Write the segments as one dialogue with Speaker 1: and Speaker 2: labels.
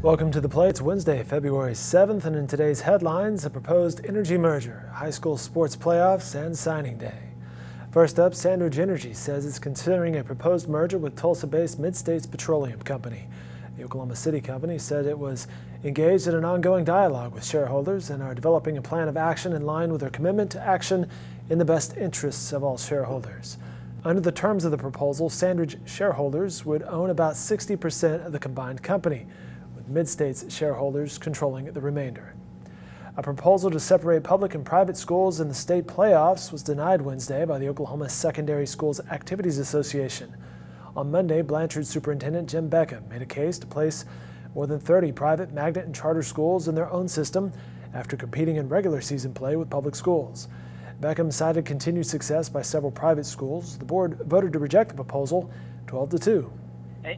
Speaker 1: Welcome to The Play. It's Wednesday, February 7th, and in today's headlines, a proposed energy merger, high school sports playoffs, and signing day. First up, SandRidge Energy says it's considering a proposed merger with Tulsa-based Midstates Petroleum Company. The Oklahoma City company said it was engaged in an ongoing dialogue with shareholders and are developing a plan of action in line with their commitment to action in the best interests of all shareholders. Under the terms of the proposal, SandRidge shareholders would own about 60% of the combined company, with Midstates shareholders controlling the remainder. A proposal to separate public and private schools in the state playoffs was denied Wednesday by the Oklahoma Secondary Schools Activities Association. On Monday, Blanchard Superintendent Jim Beckham made a case to place more than 30 private magnet and charter schools in their own system after competing in regular season play with public schools. Beckham cited continued success by several private schools. The board voted to reject the proposal 12-2.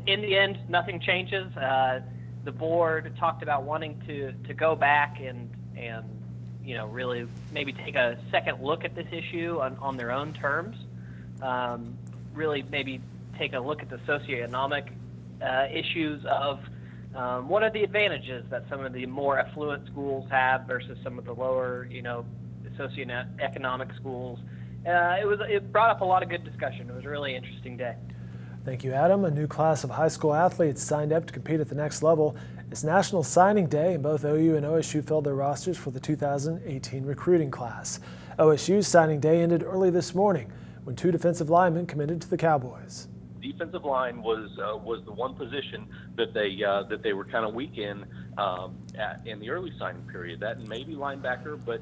Speaker 2: In the end, nothing changes. The board talked about wanting to go back and really maybe take a second look at this issue on their own terms. Really maybe take a look at the socioeconomic issues of what are the advantages that some of the more affluent schools have versus some of the lower, socioeconomic schools. It brought up a lot of good discussion. It was a really interesting day.
Speaker 1: Thank you, Adam. A new class of high school athletes signed up to compete at the next level. It's National Signing Day, and both OU and OSU filled their rosters for the 2018 recruiting class. OSU's signing day ended early this morning when 2 defensive linemen committed to the Cowboys.
Speaker 3: Defensive line was the one position that they were kind of weak in the early signing period. That and maybe linebacker, but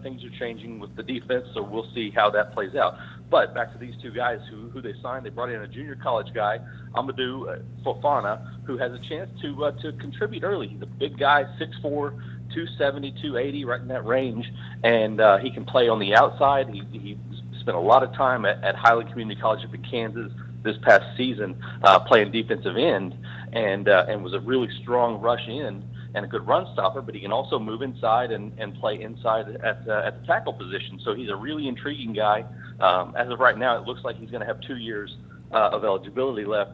Speaker 3: things are changing with the defense, so we'll see how that plays out. But back to these 2 guys who they signed. They brought in a junior college guy, Amadou Fofana, who has a chance to contribute early. He's a big guy, 6'4", 270, 280, right in that range, and he can play on the outside. He spent a lot of time at Highland Community College up in Kansas this past season playing defensive end, and was a really strong rush in and a good run stopper, but he can also move inside and play inside at the tackle position. So he's a really intriguing guy. As of right now, it looks like he's going to have 2 years of eligibility left.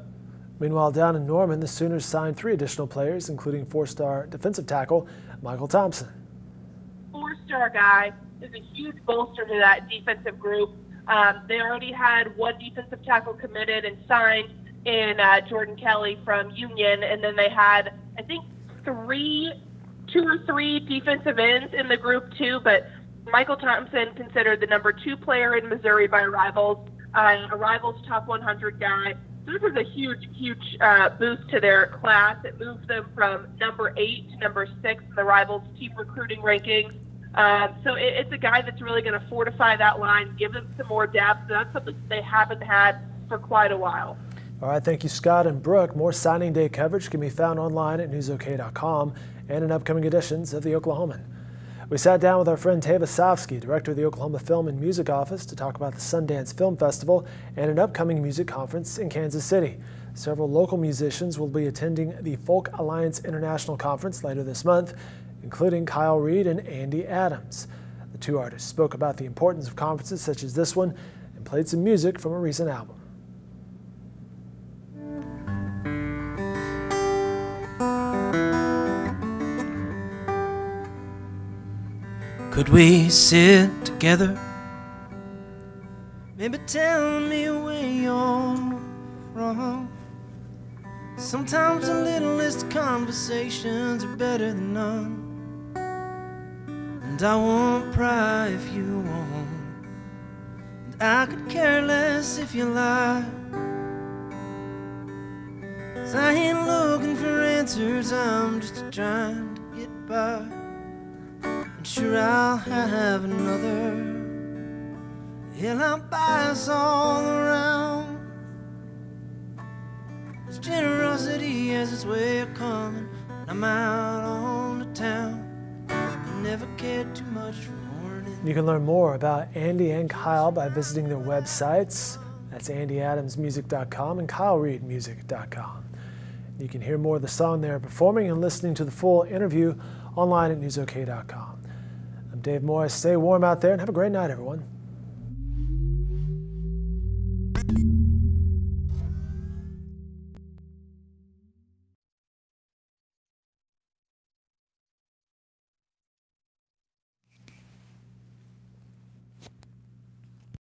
Speaker 1: Meanwhile, down in Norman, the Sooners signed 3 additional players, including 4-star defensive tackle Michael Thompson.
Speaker 4: 4-star guy is a huge bolster to that defensive group. They already had 1 defensive tackle committed and signed in Jordan Kelly from Union, and then they had, I think, 2 or 3 defensive ends in the group too, but Michael Thompson, considered the number 2 player in Missouri by Rivals, a Rivals top 100 guy. This was a huge boost to their class. It moved them from number 8 to number 6 in the Rivals team recruiting rankings. So it's a guy that's really going to fortify that line, give them some more depth. That's something they haven't had for quite a while.
Speaker 1: All right, thank you, Scott and Brooke. More signing day coverage can be found online at newsok.com and in upcoming editions of the Oklahoman. We sat down with our friend Tava Sofsky, director of the Oklahoma Film and Music Office, to talk about the Sundance Film Festival and an upcoming music conference in Kansas City. Several local musicians will be attending the Folk Alliance International Conference later this month, including Kyle Reed and Andy Adams. The 2 artists spoke about the importance of conferences such as this one and played some music from a recent album.
Speaker 5: Could we sit together? Maybe tell me where you're from. Sometimes the littlest conversations are better than none. And I won't pry if you won't, and I could care less if you lie. 'Cause I ain't looking for answers, I'm just trying to get by. And sure, I'll have another. He'll outbuy us all around. 'Cause generosity has its way of coming when I'm out on the town. I never cared too much for morning.
Speaker 1: You can learn more about Andy and Kyle by visiting their websites. That's andyadamsmusic.com and kylereedmusic.com. You can hear more of the song they're performing and listening to the full interview online at newsok.com. I'm Dave Morris. Stay warm out there and have a great night, everyone.